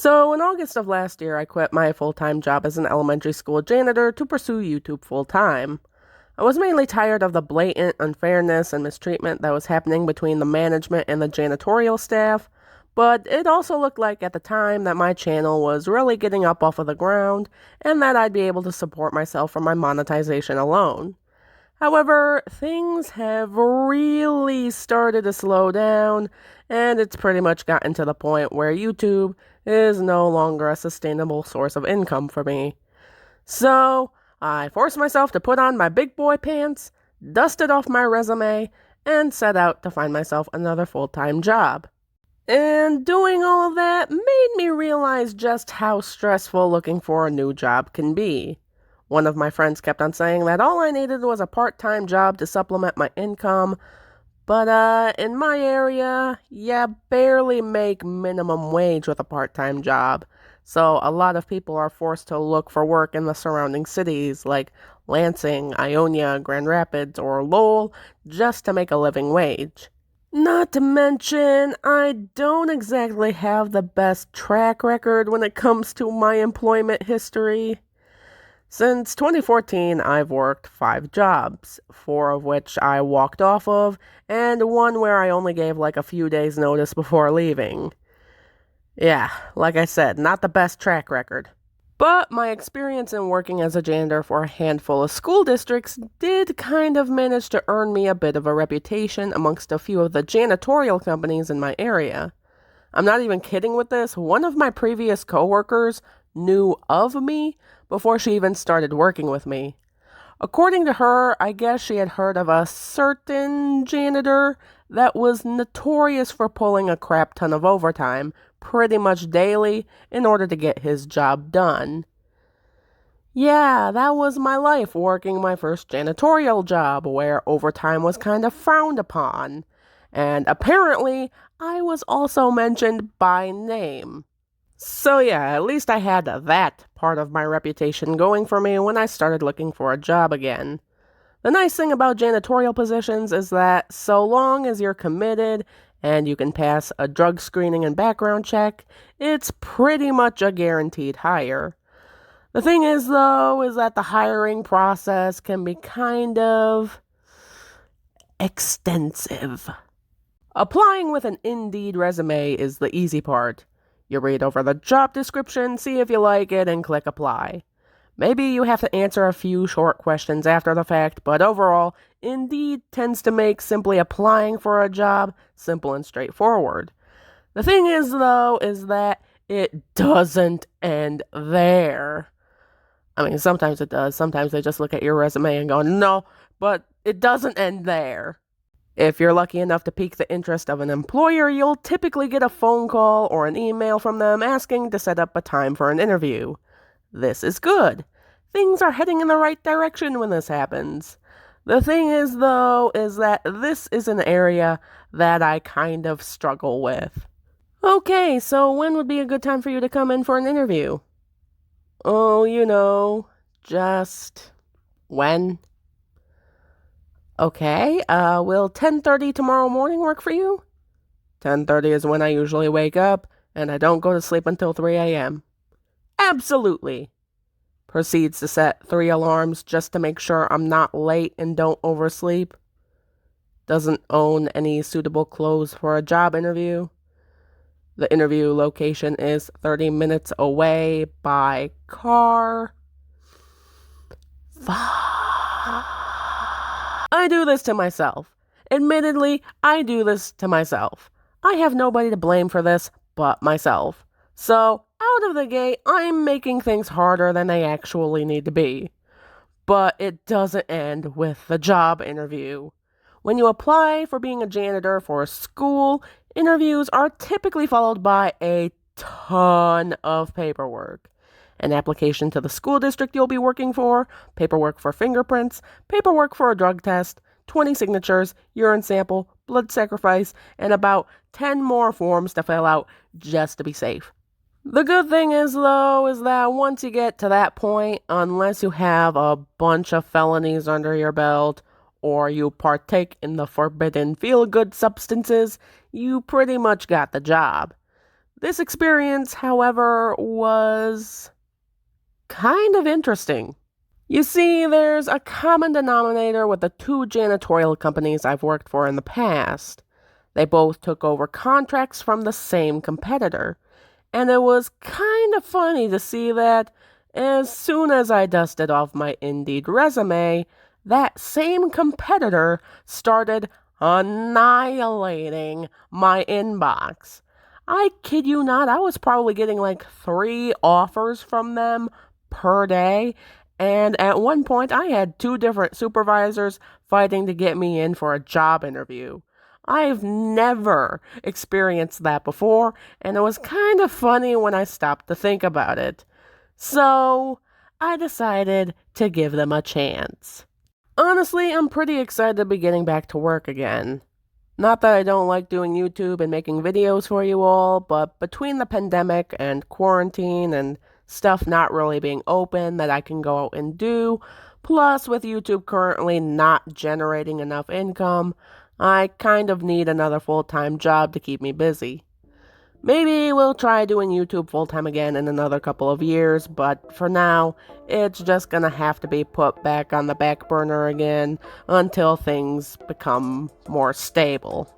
So, in August of last year, I quit my full-time job as an elementary school janitor to pursue YouTube full-time. I was mainly tired of the blatant unfairness and mistreatment that was happening between the management and the janitorial staff, but it also looked like at the time that my channel was really getting up off of the ground and that I'd be able to support myself from my monetization alone. However, things have really started to slow down, and it's pretty much gotten to the point where YouTube is no longer a sustainable source of income for me. So, I forced myself to put on my big boy pants, dusted off my resume, and set out to find myself another full-time job. And doing all of that made me realize just how stressful looking for a new job can be. One of my friends kept on saying that all I needed was a part-time job to supplement my income, but in my area, you barely make minimum wage with a part-time job. So a lot of people are forced to look for work in the surrounding cities like Lansing, Ionia, Grand Rapids, or Lowell just to make a living wage. Not to mention, I don't exactly have the best track record when it comes to my employment history. Since 2014, I've worked 5 jobs, 4 of which I walked off of, and one where I only gave like a few days' notice before leaving. Yeah, like I said, not the best track record. But my experience in working as a janitor for a handful of school districts did kind of manage to earn me a bit of a reputation amongst a few of the janitorial companies in my area. I'm not even kidding with this. One of my previous coworkers knew of me before she even started working with me. According to her, I guess she had heard of a certain janitor that was notorious for pulling a crap ton of overtime pretty much daily in order to get his job done. Yeah, that was my life working my first janitorial job where overtime was kind of frowned upon. And apparently, I was also mentioned by name. So yeah, at least I had that part of my reputation going for me when I started looking for a job again. The nice thing about janitorial positions is that so long as you're committed and you can pass a drug screening and background check, it's pretty much a guaranteed hire. The thing is, though, is that the hiring process can be kind of extensive. Applying with an Indeed resume is the easy part. You read over the job description, see if you like it, and click apply. Maybe you have to answer a few short questions after the fact, but overall, Indeed tends to make simply applying for a job simple and straightforward. The thing is, though, is that it doesn't end there. I mean, sometimes it does. Sometimes they just look at your resume and go, no, but it doesn't end there. If you're lucky enough to pique the interest of an employer, you'll typically get a phone call or an email from them asking to set up a time for an interview. This is good. Things are heading in the right direction when this happens. The thing is, though, is that this is an area that I kind of struggle with. Okay, so when would be a good time for you to come in for an interview? Oh, just when? Okay, will 10:30 tomorrow morning work for you? 10:30 is when I usually wake up, and I don't go to sleep until 3 a.m. Absolutely. Proceeds to set 3 alarms just to make sure I'm not late and don't oversleep. Doesn't own any suitable clothes for a job interview. The interview location is 30 minutes away by car. I do this to myself. Admittedly, I do this to myself. I have nobody to blame for this but myself. So, out of the gate, I'm making things harder than they actually need to be. But it doesn't end with the job interview. When you apply for being a janitor for a school, interviews are typically followed by a ton of paperwork. An application to the school district you'll be working for, paperwork for fingerprints, paperwork for a drug test, 20 signatures, urine sample, blood sacrifice, and about 10 more forms to fill out just to be safe. The good thing is, though, is that once you get to that point, unless you have a bunch of felonies under your belt, or you partake in the forbidden feel-good substances, you pretty much got the job. This experience, however, was kind of interesting. You see, there's a common denominator with the two janitorial companies I've worked for in the past. They both took over contracts from the same competitor, and it was kind of funny to see that as soon as I dusted off my Indeed resume, that same competitor started annihilating my inbox. I kid you not, I was probably getting like 3 offers from them per day, and at one point I had 2 different supervisors fighting to get me in for a job interview. I've never experienced that before, and it was kind of funny when I stopped to think about it. So, I decided to give them a chance. Honestly, I'm pretty excited to be getting back to work again. Not that I don't like doing YouTube and making videos for you all, but between the pandemic and quarantine and stuff not really being open that I can go out and do, plus with YouTube currently not generating enough income, I kind of need another full-time job to keep me busy. Maybe we'll try doing YouTube full-time again in another couple of years, but for now, it's just gonna have to be put back on the back burner again until things become more stable.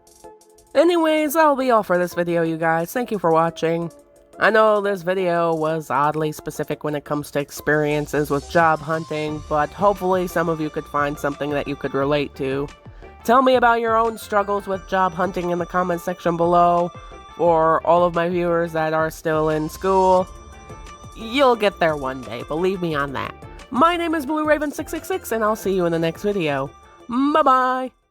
Anyways, that'll be all for this video, you guys. Thank you for watching. I know this video was oddly specific when it comes to experiences with job hunting, but hopefully some of you could find something that you could relate to. Tell me about your own struggles with job hunting in the comment section below. For all of my viewers that are still in school, you'll get there one day, believe me on that. My name is Blue Raven 666, and I'll see you in the next video. Bye-bye!